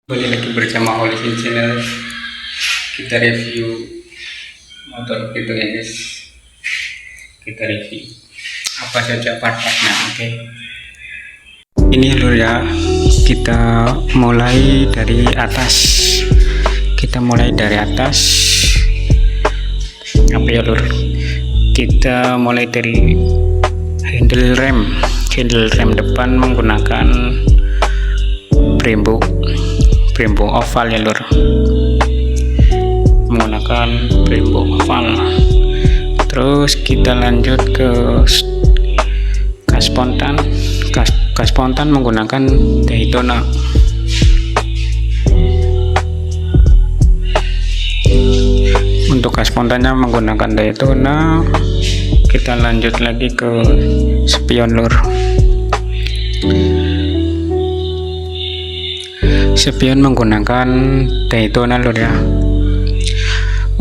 Kembali lagi bersama Olisin Channel. Kita review motor gitu ya guys. Kita review apa saja part-partnya. Oke. Ini lur ya. Kita mulai dari atas. Apa ya lur? Kita mulai dari handle rem depan menggunakan Brembo oval ya lur, menggunakan Brembo oval. Terus kita lanjut ke gas spontan menggunakan Daytona. Untuk gas spontannya menggunakan Daytona. Kita lanjut lagi ke spion lur. Spion menggunakan Daytona lur ya.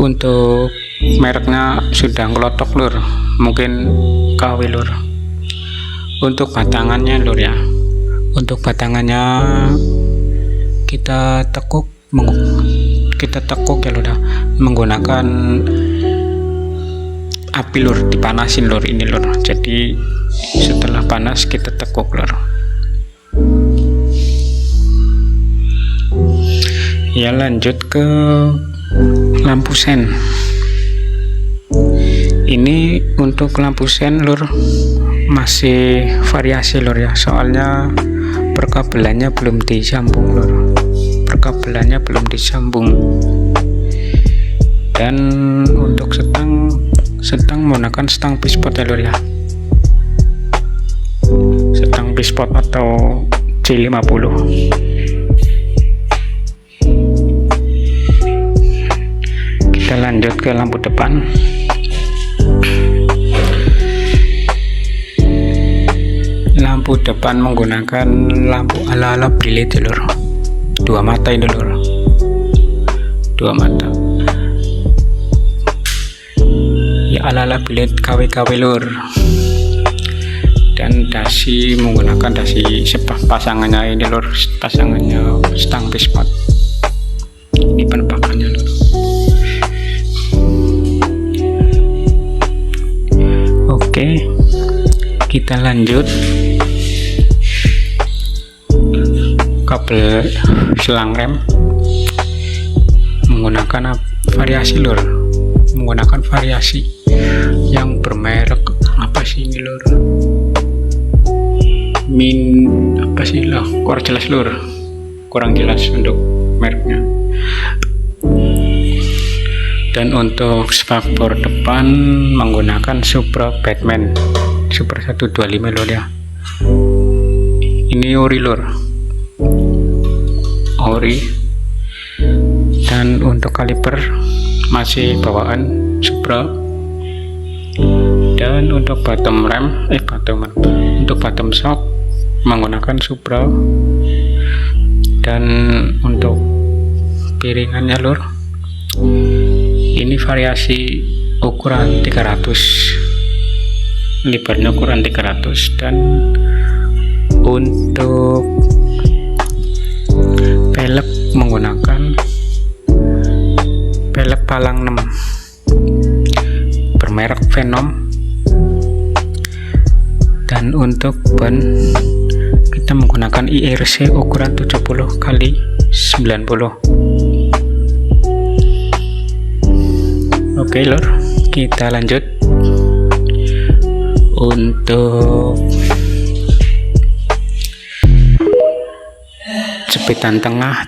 Untuk mereknya sudah ngelotok lur, mungkin KW lur. Untuk batangannya lur ya, untuk batangannya kita tekuk ya lur ya, menggunakan api lur, dipanasin lur ini lur. Jadi setelah panas kita tekuk lur. Ya, lanjut ke lampu sen. Ini untuk lampu sen lur masih variasi lur ya, soalnya perkabelannya belum disambung lur, dan untuk setang menggunakan setang pispot ya lur ya, setang pispot atau C50. Kita lanjut ke lampu depan. Lampu depan menggunakan lampu ala-ala Brillet lur, 2 mata ini lur, 2 mata ya, ala-ala Brillet KW lur. Dan dasi menggunakan dasi pasangannya ini lur, pasangannya stang pispot. Ini penempakannya lur. Oke, kita lanjut kabel selang rem menggunakan variasi lur, menggunakan variasi yang bermerek apa sih ini lur, apa sih lah, kurang jelas untuk mereknya. Dan untuk spakbor depan menggunakan Supra Batman Super 125 lur ya. Ini ori lur, ori. Dan untuk kaliper masih bawaan Supra. Dan untuk bottom shock menggunakan Supra. Dan untuk piringannya lur, ini variasi ukuran 300, lebarnya ukuran 300. Dan untuk pelek menggunakan pelek palang 6 bermerek Venom. Dan untuk ban kita menggunakan IRC ukuran 70x90. Oke lur, kita lanjut. Untuk jepitan tengah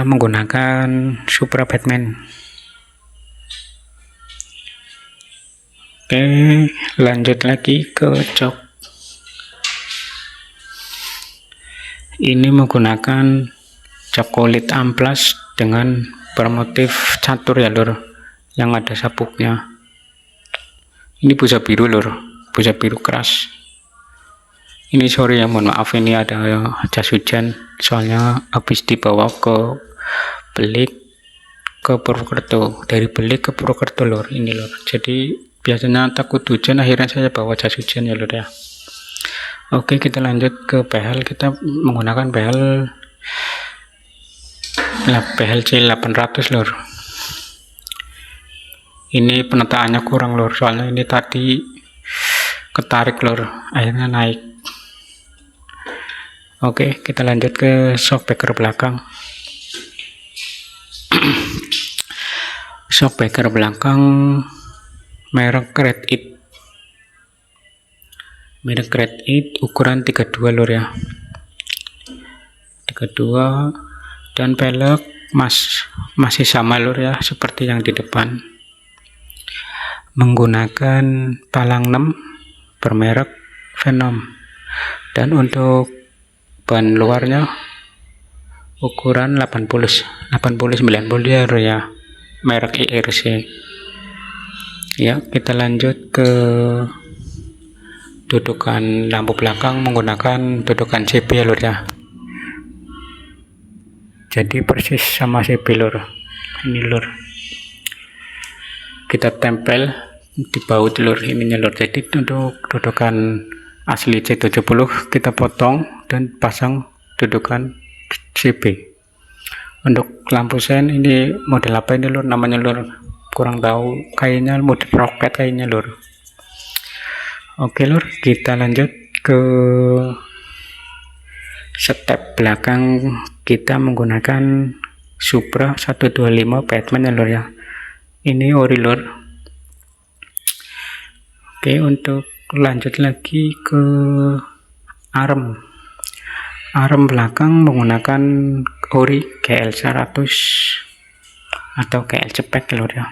menggunakan Supra Batman. Oke, lanjut lagi ke jok. Ini menggunakan jok kulit amplas dengan bermotif catur ya lur, yang ada sabuknya. Ini busa biru lur, busa biru keras. Ini sorry ya, mohon maaf, ini ada jas hujan, soalnya habis dibawa ke Belik ke Purwokerto, dari Belik ke Purwokerto lur, ini lur. Jadi biasanya takut hujan, akhirnya saya bawa jas hujan ya lur ya. Oke, kita lanjut ke behel. Kita menggunakan behel PLC 800 lur. Ini penetaannya kurang lur, soalnya ini tadi ketarik lur, akhirnya naik. Oke, kita lanjut ke shockbreaker belakang. Shockbreaker belakang merek Red It. Merek Red It ukuran 32 lur ya. 32, dan pelek masih sama lur ya, seperti yang di depan. Menggunakan palang 6 bermerek Venom, dan untuk ban luarnya ukuran 89 lur ya, merek IRC. Ya, kita lanjut ke dudukan lampu belakang menggunakan dudukan CB ya lur ya. Jadi persis sama CB lur. Ini lur, kita tempel di baut lur, ininya lur. Jadi untuk dudukan asli C70 kita potong dan pasang dudukan CB. Untuk lampu sen ini model apa ini lur, namanya lur, kurang tahu, kayaknya model roket kayaknya lur. Oke lur, kita lanjut ke step belakang. Kita menggunakan Supra 125 Batman ya lur ya. Ini ori lur. Oke, untuk lanjut lagi ke arm belakang menggunakan ori GL 100 atau GL cepek lur ya.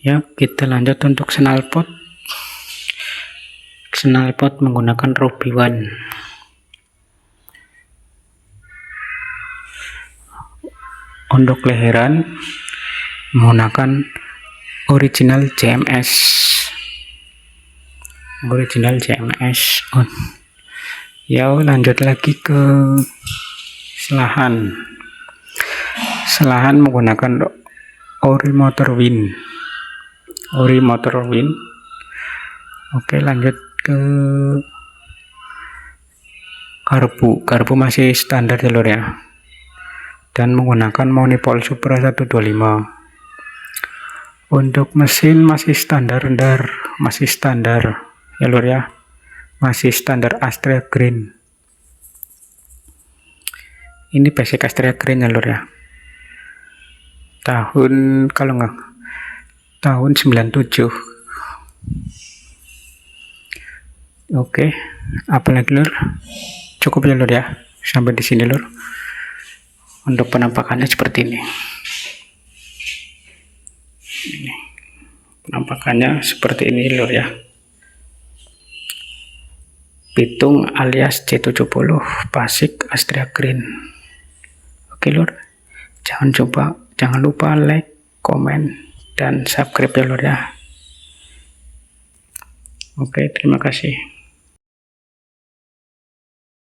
Ya, kita lanjut untuk knalpot menggunakan Ruby One. Untuk leheran menggunakan original JMS. Ya, lanjut lagi ke selahan menggunakan ori motor wind. Oke, lanjut ke karbu masih standar ya lur ya, dan menggunakan monipol Supra 125. Untuk mesin masih standar ya lur ya, masih standar Astrea Green. Ini basic Astrea Green ya lur ya, tahun 97. Oke, apalagi lur, cukup ya lur ya, sampai di sini lur. Untuk penampakannya seperti ini. Penampakannya seperti ini lur ya. Pitung alias C70 basic Astrea Green. Oke lur, jangan lupa like, komen, dan subscribe ya lur ya. Oke, terima kasih.